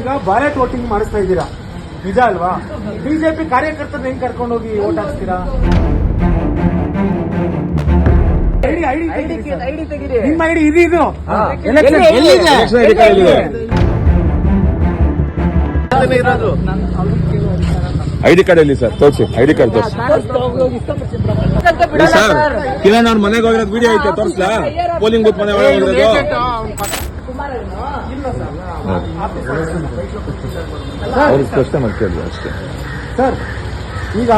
ಈಗ ballot voting ಮಾಡಿಸ್ತಾ ಇದ್ದೀರಾ, ನಿಜ ಅಲ್ವಾ? ಬಿಜೆಪಿ ಕಾರ್ಯಕರ್ತರನ್ನ ಹೆಂಗ್ ಕರ್ಕೊಂಡು ಹೋಗಿ ವೋಟ್ ಹಾಕ್ತೀರಾ? ನಿಮ್ಮ ಐಡಿ ಇದು ಐಡಿ ಕಾರ್ಡ್ ಎಲ್ಲಿ ಸರ್? ತೋರಿಸಿ, ಐಡಿ ಕಾರ್ಡ್ ತೋರಿಸಿ ಸರ್. ಕಿರಣ್ ಅವ್ರ ಮನೆಗೆ ಹೋಗಿರೋದು ವಿಡಿಯೋ ಐತೆ, ತೋರಿಸ್ಲಾ? ಪೋಲಿಂಗ್ ಬೂತ್ ಮನೆ ಒಳಗೆ ಹೋಗಿರೋದು ಅವ್ರಿಗೆ ಕಸ್ಟಮರ್ ಕೇಳಿದ್ರು ಅಷ್ಟೇ ಸರ್. ಈಗ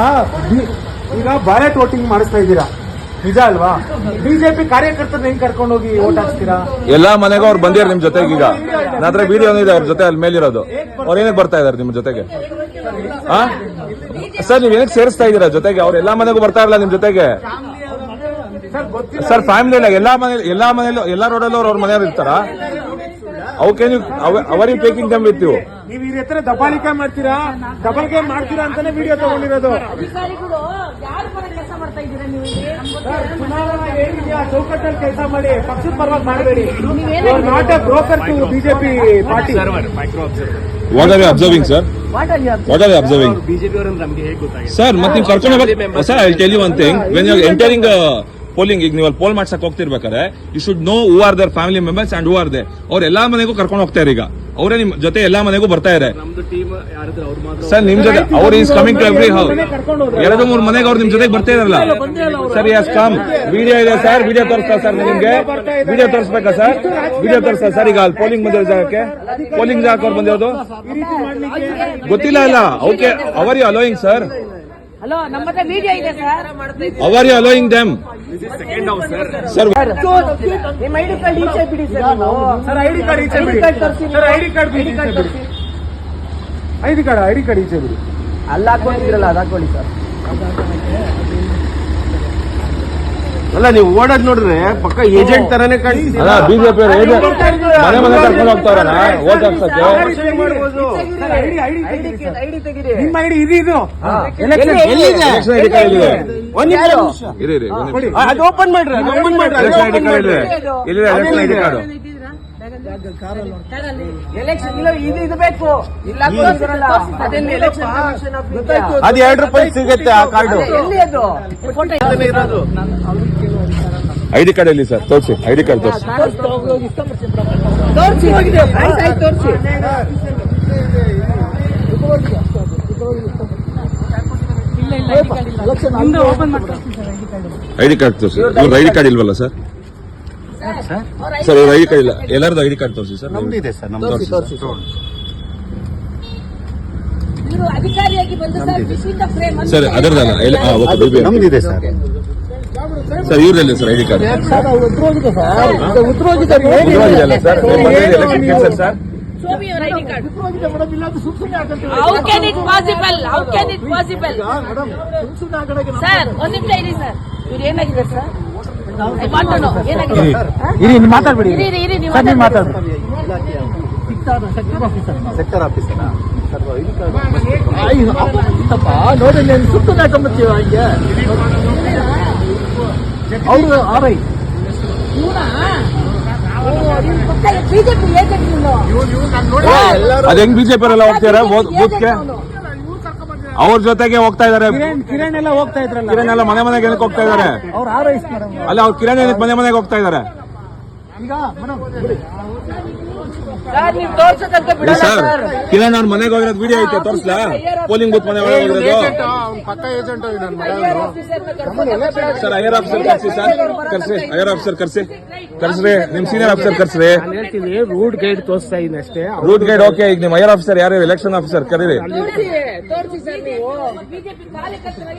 ಬ್ಯಾಲೆಟ್ ವೋಟಿಂಗ್ ಮಾಡಿಸ್ತಾ ಇದ್ದೀರಾ, ನಿಜ ಅಲ್ವಾ? ಬಿಜೆಪಿ ಕಾರ್ಯಕರ್ತರನ್ನ ಹೆಂಗ್ ಕರ್ಕೊಂಡು ಹೋಗಿ ವೋಟ್ ಹಾಕ್ತೀರಾ? ಎಲ್ಲಾ ಮನೆಗೂ ಅವ್ರು ಬಂದಿರ ನಿಮ್ ಜೊತೆಗೆ. ಈಗ ನನ್ನ ಹತ್ರ ವಿಡಿಯೋ ಇದೆ ಅವ್ರ ಜೊತೆ, ಅಲ್ಲಿ ಮೇಲಿರೋದು. ಅವ್ರು ಏನಕ್ಕೆ ಬರ್ತಾ ಇದಾರೆ ನಿಮ್ ಜೊತೆಗೆ? ಸರ್ ನೀವ್ ಏನಕ್ಕೆ ಸೇರಿಸ್ತಾ ಇದ್ದೀರಾ ಜೊತೆಗೆ? ಅವ್ರು ಎಲ್ಲಾ ಮನೆಗೂ ಬರ್ತಾ ಇರಲ್ಲ ನಿಮ್ ಜೊತೆಗೆ ಸರ್. ಫ್ಯಾಮಿಲಿ ಇಲ್ಲ, ಎಲ್ಲಾ ಮನೇಲೂ ಎಲ್ಲಾ ರೋಡಲ್ಲೂ ಅವ್ರ ಮನೆಯವ್ರು ಇರ್ತಾರ. ಅವಕ್ಕೆ are you taking them with you? ನೀವು ಈ ಹತ್ರ ದಬಾಲಿಕೆ ಮಾಡ್ತೀರಾ ಅಂತಾನೆ ವಿಡಿಯೋ ತಗೊಂಡಿರೋದು. ಚುನಾವಣಾ ಏನಿದೆಯಾ ಚೌಕಟ್ಟಲ್ಲಿ ಕೆಲಸ ಮಾಡಿ, ಪಕ್ಷದ ಪರವಾಗಿ ಮಾಡಬೇಡಿ. Not a broker to BJP party. What are you observing sir? What are you observing? Sir ಮತ್ತೆ ನೀವು ಕರ್ಕೊಂಡು ಹೋಗಿ sir. I tell you one thing, when you entering polling, ಈಗ ನೀವು ಅಲ್ಲಿ ಪೋಲ್ ಮಾಡ್ಸಕ್ ಹೋಗ್ತಿರ್ಬೇಕಾದ್ರೆ you should know who are their family members and who are they. ಅವ್ರು ಎಲ್ಲಾ ಮನೆಗೂ ಕರ್ಕೊಂಡು ಹೋಗ್ತಾರೆ. ಈಗ ಅವರೇ ನಿಮ್ ಜೊತೆ ಎಲ್ಲಾ ಮನೆಗೂ ಬರ್ತಾ ಇದೆ ಸರ್. ನಿಮ್ ಜೊತೆ ಅವ್ರು is coming to every house. 2-3 ಮನೆಗೆ ಅವ್ರು ನಿಮ್ ಜೊತೆಗೆ ಬರ್ತಾ ಇರಲ್ಲ ಸರ್. ಎಸ್ ಕಮ್, ವಿಡಿಯೋ ಇದೆ ಸರ್. ವಿಡಿಯೋ ತೋರಿಸ್ತಾ ಸರ್ ನಿಮ್ಗೆ? ವಿಡಿಯೋ ತೋರಿಸ್ಬೇಕಾ ಸರ್? ವಿಡಿಯೋ ತೋರಿಸ್ತಾ ಸರ್. ಈಗ ಅಲ್ಲಿ ಪೋಲಿಂಗ್ ಬಂದಿರೋ ಜಾಗಕ್ಕೆ, ಪೋಲಿಂಗ್ ಜಾಗಕ್ಕೆ ಅವ್ರು ಬಂದಿರೋದು ಗೊತ್ತಿಲ್ಲ ಇಲ್ಲ. Okay, are you allowing sir? Hello, ನಮ್ಮ ಹತ್ರ ವಿಡಿಯೋ ಇದೆ sir. Are you allowing them sir? ನಿಮ್ಮ ಐಡಿ ಕಾರ್ಡ್ ಈಚೆ ಬಿಡಿ ಸರ್. ಸರ್ ಐಡಿ ಕಾರ್ಡ್ ಈಚೆ ಬಿಡಿ ಸರ್. ಐಡಿ ಕಾರ್ಡ್ ಈಚೆ ಬಿಡಿ. ಅಲ್ಲ ಹಾಕೊಂಡಿದ್ರಲ್ಲ, ಅದು ಹಾಕೊಳ್ಳಿ ಸರ್. ಅಲ್ಲ, ನೀವು ಓಡೋದ್ ನೋಡ್ರೆ ಪಕ್ಕ ಏಜೆಂಟ್ ತರಾನೇ ಕಾಣಿಸ್ತೀರ. ಅಲ್ಲ, ಬಿಜೆಪಿ ಮನೆ ಮನೆ ಕರ್ಕೊಂಡು ಹೋಗ್ತಾರಣ ವೋಟ್ ಹಾಕ್ಸಕ್ಕೆ. ಐಡಿ ತೆಗಿರಿ. ನಿಮ್ಮ ಐಡಿ ಇದು ಎಲೆಕ್ಷನ್ ಐಡಿ ಕಾರ್ಡ್ ಇದೆ. ಇರಿ ಅದು ಓಪನ್ ಮಾಡ್ರಿ, ಎಲೆಕ್ಷನ್ ಐಡಿ ಕಾರ್ಡ್ ಇದೆ. ಇಲ್ಲಿ ಎಲೆಕ್ಷನ್ ಐಡಿ ಕಾರ್ಡ್. ಎಲೆಕ್ಷನ್ ಇದು ಬೇಕು. ಇಲ್ಲ ಅದೆಲ್ಲಿ ಎಲೆಕ್ಷನ್ ಕಮಿಷನ್ ಆಫ್ ಇಂಡಿಯಾ. ಅದು ₹2 ಸಿಗುತ್ತೆ ಆ ಕಾರ್ಡು. ಎಲ್ಲಿ ಅದು ಫೋಟೋ? ಐಡಿ ಕಾರ್ಡ್ ಎಲ್ಲಿ ಸರ್? ತೋರಿಸಿ, ಐಡಿ ಕಾರ್ಡ್ ತೋರಿಸಿ. ತೋರಿಸಿ. ಐಡಿ ಕಾರ್ಡ್ ತೋರಿಸಿ. ಇವ್ರದ್ದು ಐಡಿ ಕಾರ್ಡ್ ಇಲ್ವಲ್ಲ ಸರ್? ಸರ್ ಇವ್ರ ಐಡಿ ಕಾರ್ಡ್ ಇಲ್ಲ. ಎಲ್ಲರದ್ದು ಐಡಿ ಕಾರ್ಡ್ ತೋರಿಸಿ ಸರ್. ನಮ್ದಿದೆ ಸರ್, ತೋರಿಸಿ. ಇವರು ಅಧಿಕಾರಿಯಾಗಿ ಬಂದ ಸರ್, ವಿಶಿಷ್ಟ ಫ್ರೇಮ್ ಸರ್ ಅದರದಲ್ಲ, ನಮ್ದಿದೆ ಸರ್. ಸರ್ ಇವ್ರದಲ್ಲ ಸರ್ ಐಡಿ ಕಾರ್ಡ್? ಉದ್ರೋಗಿದೆ sir sir. Show me your ID card. How can it possible? Sir, ಒಂದು ನಿಮಿಷ ಇರಿ ಸರ್. ಇವ್ರು ಏನಾಗಿದೆ sir? I want to know. ಏನಾಗಿದೆ ಸರ್? ಇರಿ, ಮಾತಾಡ್ಬೇಡಿ. ಇರಿ, ನೀವು ಮಾತಾಡ್ಬೇಡಿ. ಸೆಕ್ಟರ್ ಆಫೀಸರ್ ನೋಡಿ, నేను ಸುತ್ತನೆ ಹಾಕೊಂಡ್ಬರ್ತೀವಿ ಹಂಗೆ. ಅವರು ಆರೈ ಬಿಜೆಪಿ ಏಜೆಂಟ್ ನೀನು. ಅದ್ ಹೆಂಗ್ ಬಿಜೆಪಿ ಅವರೆಲ್ಲ ಹೋಗ್ತಾರ ಬೂತ್ಗೆ? ಅವ್ರ ಜೊತೆಗೆ ಹೋಗ್ತಾ ಇದಾರೆ. ಕಿರಣ್ ಎಲ್ಲ ಹೋಗ್ತಾ ಇದ್ರಲ್ಲ, ಕಿರಣ್ ಎಲ್ಲ ಮನೆ ಮನೆಗೆ ಏನಕ್ಕೆ ಹೋಗ್ತಾ ಇದಾರೆ? ಅವ್ರು ಆರೈಸ್ತಾರೆ. ಅಲ್ಲ, ಅವ್ರು ಕಿರಣ್ ಏನಕ್ಕೆ ಮನೆ ಮನೆಗೆ ಹೋಗ್ತಾ ಇದಾರೆ? ಈಗ ಸರ್ ನೀವು ತೋರ್ಸಕ್ಕಂತ ಬಿಡಲ್ಲ ಸರ್. ಸರ್. ಕಿರಣ್ ಅವ್ರ ಮನೆಗೆ ಹೋಗಿರೋದು ವಿಡಿಯೋ ಐತೆ, ತೋರಿಸ್ಲಾ? ಪೋಲಿಂಗ್ ಬೂತ್ ಮನೆ ಒಳಗೆ ಹೋಗಿರೋದು ಪಕ್ಕ ಏಜೆಂಟ್. ಸರ್. ಐಆರ್ ಆಫೀಸರ್ ಕರ್ಸಿ ಸರ್, ಕರ್ಸಿ. ಐಆರ್ ಆಫೀಸರ್ ಕರ್ಸ್ರಿ. ನಿಮ್ ಸೀನಿಯರ್ ಆಫೀಸರ್ ಕರ್ಸ್ರಿ. ಹೇಳ್ತೀನಿ, ರೂಟ್ ಗೈಡ್ ತೋರಿಸ್ತಾ ಇದೀನಿ ಅಷ್ಟೇ. Route guide okay. ಈಗ ನಿಮ್ ಐಆರ್ ಆಫೀಸರ್ ಯಾರು? ಎಲೆಕ್ಷನ್ ಆಫೀಸರ್ ಕರೀರಿ. ತೋರಿಸಿ ಸರ್. ನೀವು ಬಿಜೆಪಿ ಕಾರ್ಯಕರ್ತರಾಗಿ